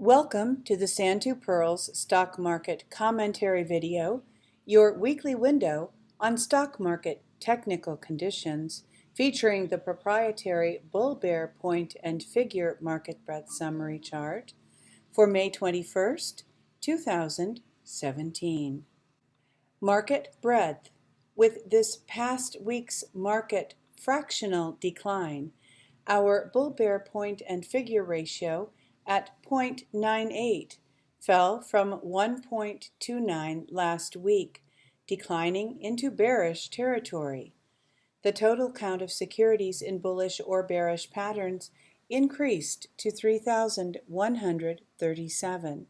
Welcome to the Santu Pirls Stock Market Commentary video, your weekly window on stock market technical conditions, featuring the proprietary bull-bear point and figure market breadth summary chart for May 21st, 2017. Market breadth. With this past week's market fractional decline, our bull-bear point and figure ratio at 0.98 fell from 1.29 last week, declining into bearish territory. The total count of securities in bullish or bearish patterns increased to 3,137.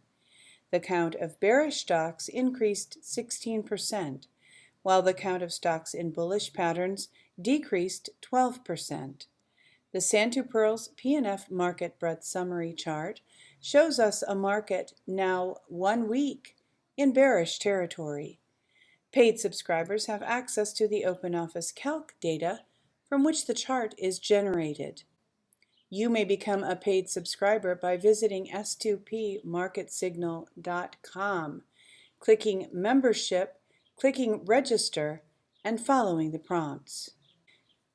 The count of bearish stocks increased 16%, while the count of stocks in bullish patterns decreased 12%. The Santu Pirls PNF Market Breadth Summary Chart shows us a market now 1 week in bearish territory. Paid subscribers have access to the Open Office Calc data from which the chart is generated. You may become a paid subscriber by visiting s2pmarketsignal.com, clicking Membership, clicking Register, and following the prompts.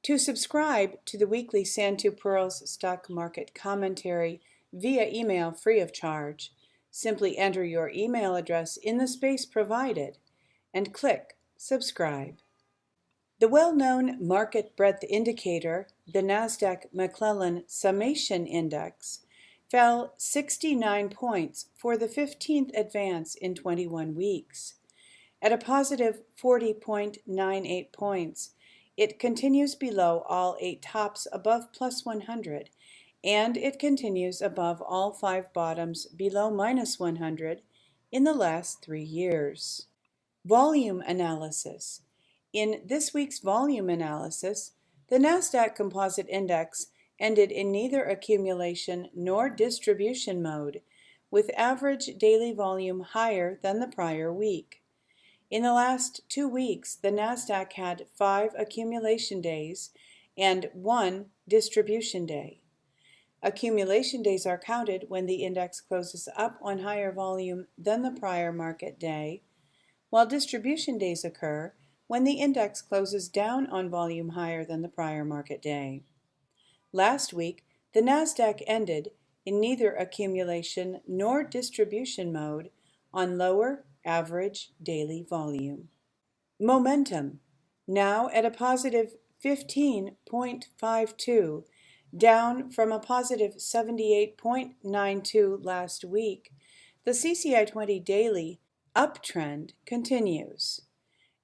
To subscribe to the weekly Santu Pirls Stock Market Commentary via email free of charge, simply enter your email address in the space provided and click Subscribe. The well-known market breadth indicator, the Nasdaq McClellan Summation Index, fell 69 points for the 15th advance in 21 weeks. At a positive 40.98 points, it continues below all 8 tops above plus 100, and it continues above all 5 bottoms below minus 100 in the last 3 years. Volume analysis. In this week's volume analysis, the Nasdaq Composite Index ended in neither accumulation nor distribution mode, with average daily volume higher than the prior week. In the last 2 weeks, the Nasdaq had 5 accumulation days and 1 distribution day. Accumulation days are counted when the index closes up on higher volume than the prior market day, while distribution days occur when the index closes down on volume higher than the prior market day. Last week, the Nasdaq ended in neither accumulation nor distribution mode on lower average daily volume. Momentum, now at a positive 15.52, down from a positive 78.92 last week. The CCI 20 daily uptrend continues.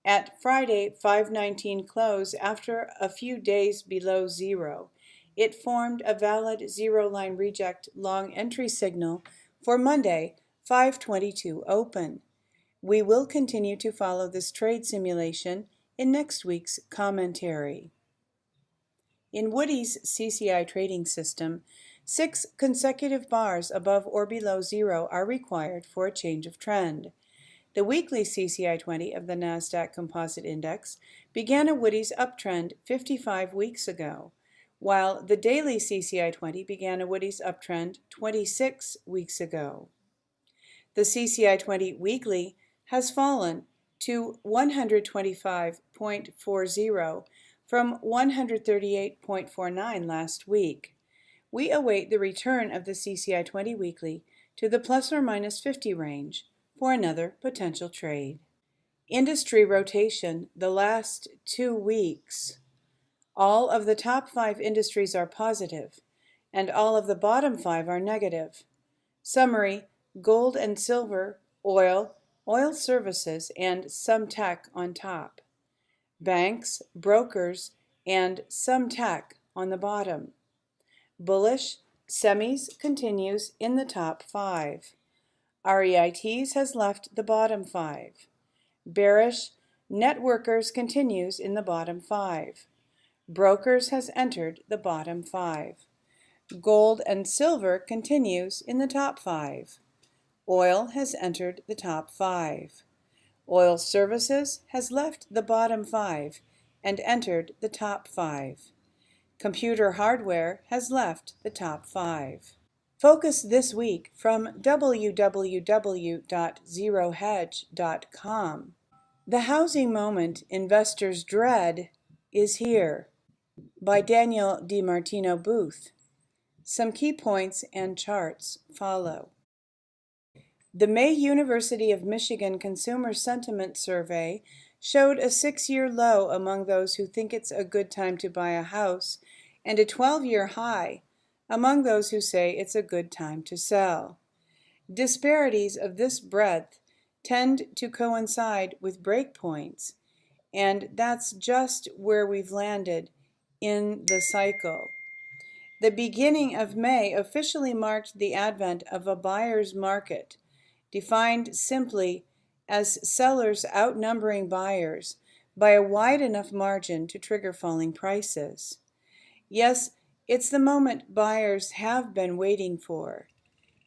At Friday 5/19 close, after a few days below zero, it formed a valid zero-line reject long entry signal for Monday 5/22 open. We will continue to follow this trade simulation in next week's commentary. In Woody's CCI trading system, 6 consecutive bars above or below zero are required for a change of trend. The weekly CCI 20 of the Nasdaq Composite Index began a Woody's uptrend 55 weeks ago, while the daily CCI 20 began a Woody's uptrend 26 weeks ago. The CCI 20 weekly has fallen to 125.40 from 138.49 last week. We await the return of the CCI 20 weekly to the plus or minus 50 range for another potential trade. Industry rotation the last 2 weeks. All of the top 5 industries are positive, and all of the bottom 5 are negative. Summary: gold and silver, oil, oil services, and some tech on top. Banks, brokers, and some tech on the bottom. Bullish, semis continues in the top 5. REITs has left the bottom 5. Bearish, networkers continues in the bottom 5. Brokers has entered the bottom 5. Gold and silver continues in the top 5. Oil has entered the top 5. Oil services has left the bottom 5 and entered the top 5. Computer hardware has left the top 5. Focus this week from www.zerohedge.com. The housing moment investors dread is here, by Daniel DiMartino Booth. Some key points and charts follow. The May University of Michigan Consumer Sentiment Survey showed a 6-year low among those who think it's a good time to buy a house and a 12-year high among those who say it's a good time to sell. Disparities of this breadth tend to coincide with breakpoints, and that's just where we've landed in the cycle. The beginning of May officially marked the advent of a buyer's market, defined simply as sellers outnumbering buyers by a wide enough margin to trigger falling prices. Yes, it's the moment buyers have been waiting for.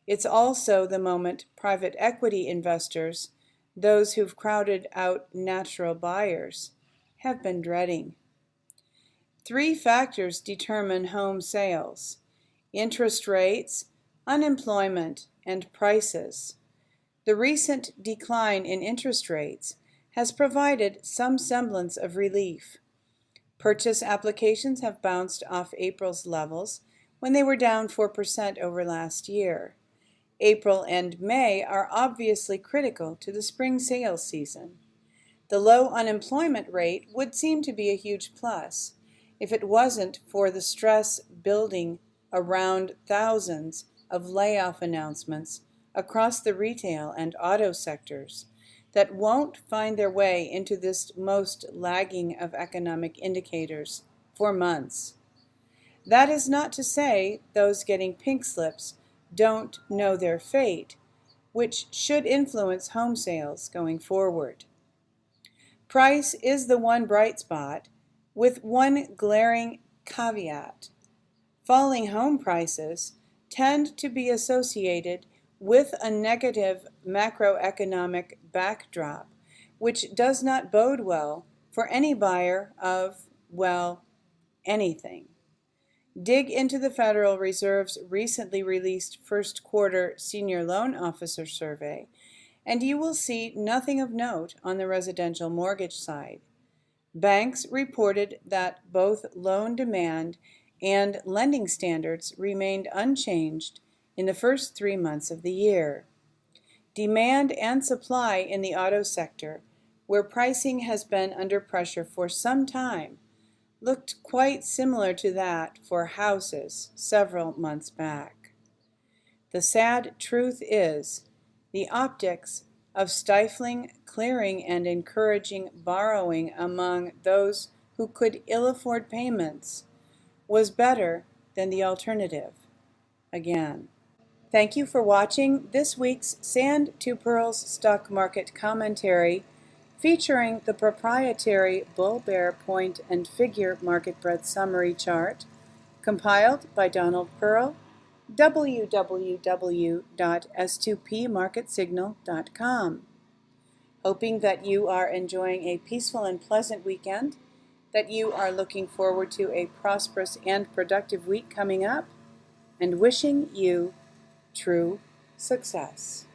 It's also the moment private equity investors, those who've crowded out natural buyers, have been dreading. 3 factors determine home sales: interest rates, unemployment, and prices. The recent decline in interest rates has provided some semblance of relief. Purchase applications have bounced off April's levels when they were down 4% over last year. April and May are obviously critical to the spring sales season. The low unemployment rate would seem to be a huge plus if it wasn't for the stress building around thousands of layoff announcements across the retail and auto sectors that won't find their way into this most lagging of economic indicators for months. That is not to say those getting pink slips don't know their fate, which should influence home sales going forward. Price is the one bright spot, with one glaring caveat. Falling home prices tend to be associated with a negative macroeconomic backdrop, which does not bode well for any buyer of, well, anything. Dig into the Federal Reserve's recently released first quarter senior loan officer survey, and you will see nothing of note on the residential mortgage side. Banks reported that both loan demand and lending standards remained unchanged in the first 3 months of the year. Demand and supply in the auto sector, where pricing has been under pressure for some time, looked quite similar to that for houses several months back. The sad truth is, the optics of stifling, clearing, and encouraging borrowing among those who could ill afford payments was better than the alternative, again. Thank you for watching this week's Sand to Pearls Stock Market Commentary, featuring the proprietary Bull Bear Point and Figure Market Breadth Summary Chart, compiled by Donald Pearl, www.s2pmarketsignal.com. Hoping that you are enjoying a peaceful and pleasant weekend, that you are looking forward to a prosperous and productive week coming up, and wishing you true success.